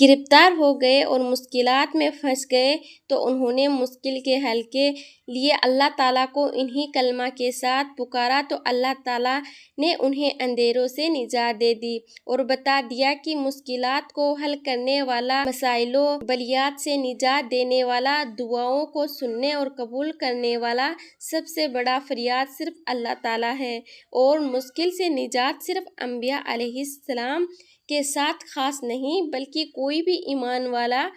گرفتار ہو گئے اور مشکلات میں پھنس گئے تو انہوں نے مشکل کے حل کے لیے اللہ تعالیٰ کو انہی کلمہ کے ساتھ پکارا تو اللہ تعالیٰ نے انہیں اندھیروں سے نجات دے دی اور بتا دیا کہ مشکلات کو حل کرنے والا، مسائل و بلیات سے نجات دینے والا، دعاؤں کو سننے اور قبول کرنے والا سب سے بڑا فریاد صرف اللہ تعالیٰ ہے، اور مشکل سے نجات صرف انبیاء علیہ السلام کے ساتھ خاص نہیں بلکہ کوئی بھی ایمان والا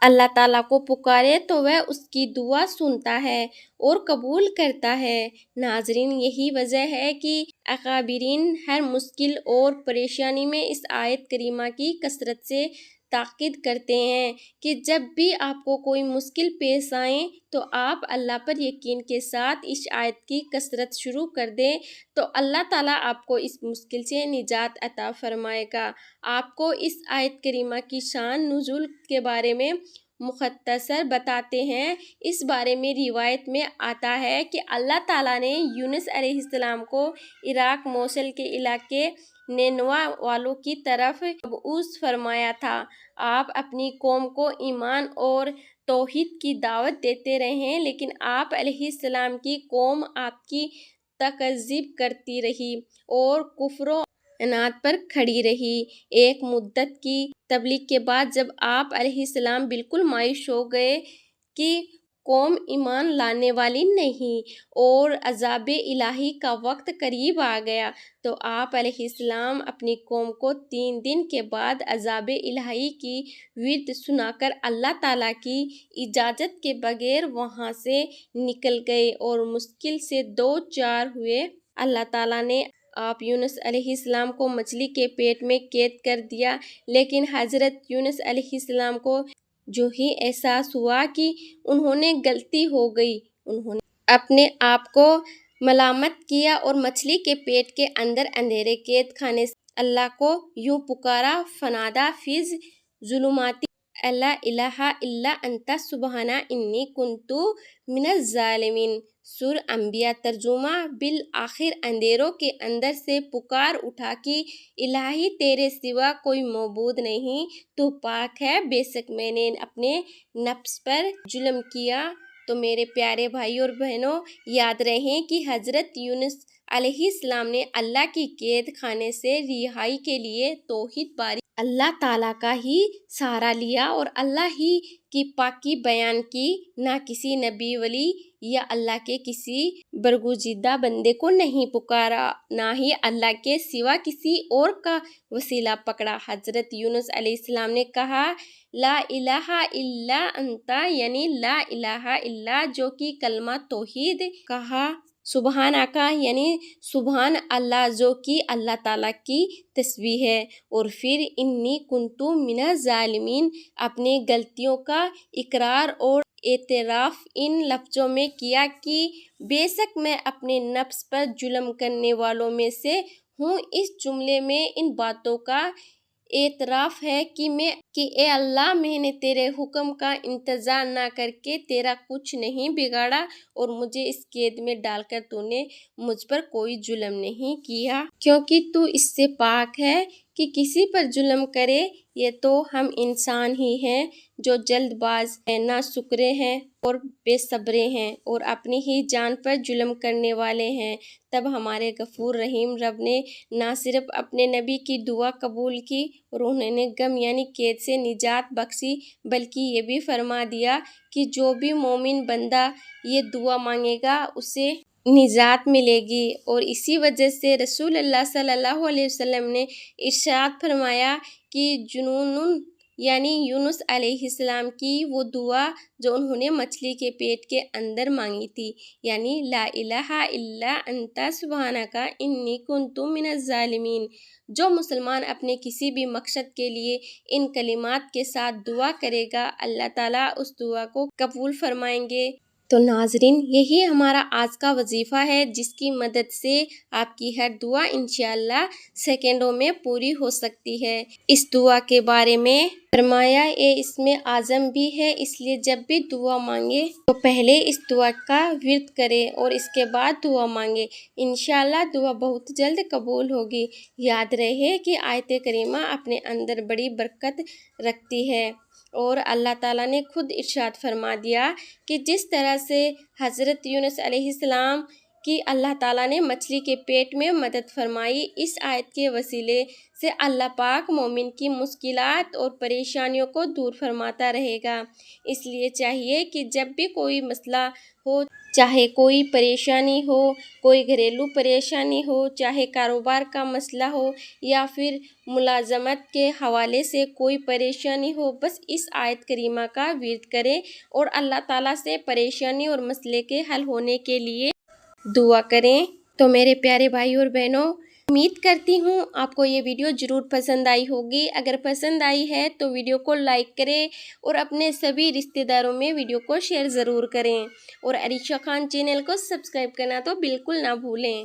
اللہ تعالیٰ کو پکارے تو وہ اس کی دعا سنتا ہے اور قبول کرتا ہے۔ ناظرین، یہی وجہ ہے کہ اکابرین ہر مشکل اور پریشانی میں اس آیت کریمہ کی کثرت سے تاکید کرتے ہیں کہ جب بھی آپ کو کوئی مشکل پیش آئیں تو آپ اللہ پر یقین کے ساتھ اس آیت کی کثرت شروع کر دیں تو اللہ تعالیٰ آپ کو اس مشکل سے نجات عطا فرمائے گا۔ آپ کو اس آیت کریمہ کی شان نزول کے بارے میں مختصر بتاتے ہیں۔ اس بارے میں روایت میں آتا ہے کہ اللہ تعالیٰ نے یونس علیہ السلام کو عراق موصل کے علاقے نینوا والوں کی طرف مبعوث فرمایا تھا۔ آپ اپنی قوم کو ایمان اور توحید کی دعوت دیتے رہے، لیکن آپ علیہ السلام کی قوم آپ کی تکذیب کرتی رہی اور کفر و عناد پر کھڑی رہی۔ ایک مدت کی تبلیغ کے بعد جب آپ علیہ السلام بالکل مایوس ہو گئے کہ قوم ایمان لانے والی نہیں اور عذاب الہی کا وقت قریب آ گیا تو آپ علیہ السلام اپنی قوم کو 3 دن کے بعد عذاب الہی کی وعد سنا کر اللہ تعالیٰ کی اجازت کے بغیر وہاں سے نکل گئے اور مشکل سے دوچار ہوئے۔ اللہ تعالیٰ نے آپ یونس علیہ السلام کو مچھلی کے پیٹ میں قید کر دیا، لیکن حضرت یونس علیہ السلام کو جو ہی احساس ہوا کہ انہوں نے غلطی ہو گئی، انہوں نے اپنے آپ کو ملامت کیا اور مچھلی کے پیٹ کے اندر اندھیرے قید خانے سے اللہ کو یوں پکارا، فنادا فی الظلمات لا الہ الا انت سبحانک انی کنت من الظالمین۔ سورہ انبیاء ترجمہ: بالآخر اندھیروں کے اندر سے پکار اٹھا کہ الہی تیرے سوا کوئی معبود نہیں، تو پاک ہے، بے شک میں نے اپنے نفس پر ظلم کیا۔ تو میرے پیارے بھائی اور بہنوں، یاد رہیں کہ حضرت یونس علیہ السلام نے اللہ کی قید خانے سے رہائی کے لیے توحید باری اللہ تعالیٰ کا ہی سہارا لیا اور اللہ ہی کی پاکی بیان کی، نہ کسی نبی، ولی یا اللہ کے کسی برگزیدہ بندے کو نہیں پکارا، نہ ہی اللہ کے سوا کسی اور کا وسیلہ پکڑا۔ حضرت یونس علیہ السلام نے کہا، لا الہ الا انت، یعنی لا الہ الا، جو کہ کلمہ توحید، کہا سبحانک، یعنی سبحان اللہ، جو کہ اللہ تعالیٰ کی تسبیح ہے، اور پھر انی کنت من الظالمین، اپنی غلطیوں کا اقرار اور اعتراف ان لفظوں میں کیا کہ بے شک میں اپنے نفس پر ظلم کرنے والوں میں سے ہوں۔ اس جملے میں ان باتوں کا اعتراف ہے کہ اے اللہ، میں نے تیرے حکم کا انتظار نہ کر کے تیرا کچھ نہیں بگاڑا اور مجھے اس قید میں ڈال کر تو نے مجھ پر کوئی ظلم نہیں کیا، کیونکہ تو اس سے پاک ہے کہ کسی پر ظلم کرے۔ یہ تو ہم انسان ہی ہیں جو جلد باز ہیں، ناشکرے ہیں اور بے صبرے ہیں اور اپنی ہی جان پر ظلم کرنے والے ہیں۔ تب ہمارے غفور رحیم رب نے نہ صرف اپنے نبی کی دعا قبول کی اور انہیں غم یعنی قید سے نجات بخشی، بلکہ یہ بھی فرما دیا کہ جو بھی مومن بندہ یہ دعا مانگے گا اسے نجات ملے گی۔ اور اسی وجہ سے رسول اللہ صلی اللہ علیہ وسلم نے ارشاد فرمایا کہ جنون یعنی یونس علیہ السلام کی وہ دعا جو انہوں نے مچھلی کے پیٹ کے اندر مانگی تھی، یعنی لا الہ الا انت سبحانک انی کنت من الظالمین، جو مسلمان اپنے کسی بھی مقصد کے لیے ان کلمات کے ساتھ دعا کرے گا، اللہ تعالیٰ اس دعا کو قبول فرمائیں گے۔ تو ناظرین، یہی ہمارا آج کا وظیفہ ہے، جس کی مدد سے آپ کی ہر دعا انشاءاللہ سیکنڈوں میں پوری ہو سکتی ہے۔ اس دعا کے بارے میں فرمایا اسم اعظم بھی ہے، اس لیے جب بھی دعا مانگے تو پہلے اس دعا کا ورد کرے اور اس کے بعد دعا مانگے، انشاءاللہ دعا بہت جلد قبول ہوگی۔ یاد رہے کہ آیت کریمہ اپنے اندر بڑی برکت رکھتی ہے، اور اللہ تعالیٰ نے خود ارشاد فرما دیا کہ جس طرح سے حضرت یونس علیہ السلام کی اللہ تعالیٰ نے مچھلی کے پیٹ میں مدد فرمائی، اس آیت کے وسیلے سے اللہ پاک مومن کی مشکلات اور پریشانیوں کو دور فرماتا رہے گا۔ اس لیے چاہیے کہ جب بھی کوئی مسئلہ ہو، چاہے کوئی پریشانی ہو، کوئی گھریلو پریشانی ہو، چاہے کاروبار کا مسئلہ ہو، یا پھر ملازمت کے حوالے سے کوئی پریشانی ہو، بس اس آیت کریمہ کا ورد کریں اور اللہ تعالیٰ سے پریشانی اور مسئلے کے حل ہونے کے لیے دعا کریں۔ تو میرے پیارے بھائی اور بہنوں، امید کرتی ہوں آپ کو یہ ویڈیو ضرور پسند آئی ہوگی۔ اگر پسند آئی ہے تو ویڈیو کو لائک کریں اور اپنے سبھی رشتہ داروں میں ویڈیو کو شیئر ضرور کریں، اور عریشہ خان چینل کو سبسکرائب کرنا تو بالکل نہ بھولیں۔